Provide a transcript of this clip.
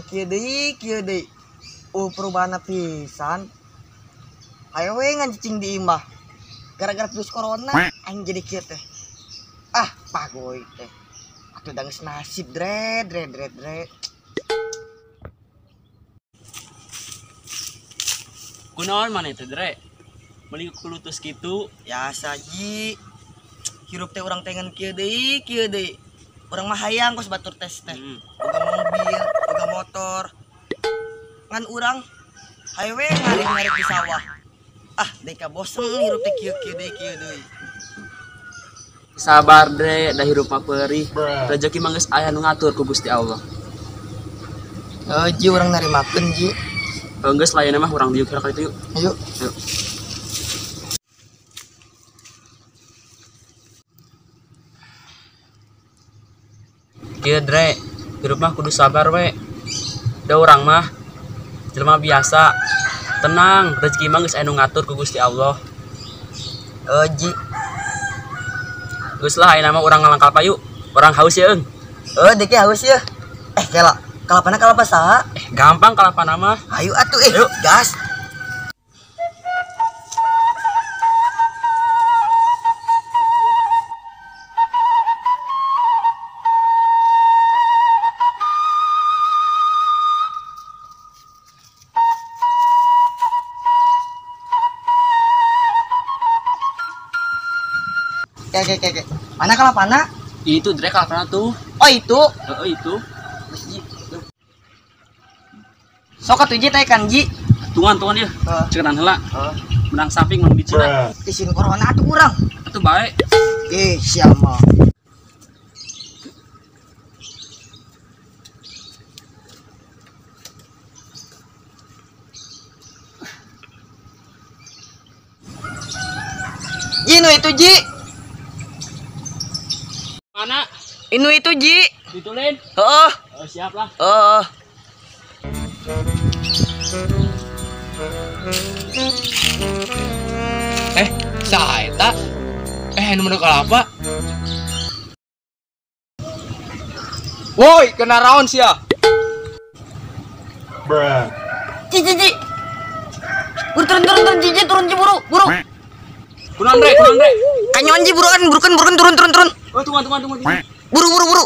kieu deui. Perubahan pisan. Hayo we ngan cicing di imah. Gara-gara virus corona aing jadi kieu teh. Ah, pagoy teh. Atuh da geus nasib dre. Kunaon maneh teh, Dre? Meuli kulutus kitu. Biasa ji. Hirup teh urang teh ngan kieu deui. Urang mah hayang kos batur tes teh. Boga mobil, boga motor. Ngan urang hayo we ngarit di sawah. Ah, deka bosen hirup teh kieu deui. Sabar, Dre, da hirup mah peurih. Rezeki mah geus aya nu ngatur ku Gusti Allah. Ji urang narimakeun ji. Geus layanna mah urang diuk kira kitu yuk. Ayo. Kieu, Dre, hirup mah kudu sabar we. Da urang mah jelema biasa. Tenang, rezeki mah geus aya nu ngatur ku Gusti Allah. Ji. Geus lah ayeuna mah urang ngalangkal payu. Urang haus ya, Eung. Dek haus ya. Kela, kalapana kalapa saha? Gampang kalapana mah. Ayo atuh gas. Oke. Mana kalapana? Itu Dre kalapana tuh. Oh itu. Itu. Sok atuh ji teh kan ji. Tungan dia. Cekenan heula. Menang samping mun bicina. Isin corona atuh urang. Atuh bae. Sial mah. Ji nu itu ji. Mana? Inu itu ji. Ditulin. Heeh. Siap lah. Saha eta? Nu menuk kalapa? Woi, kena raon sia. Ji. Turun ji buru. Kunaon Dre? Kanyon ji buruan turun. Oh, tunggu. Buru.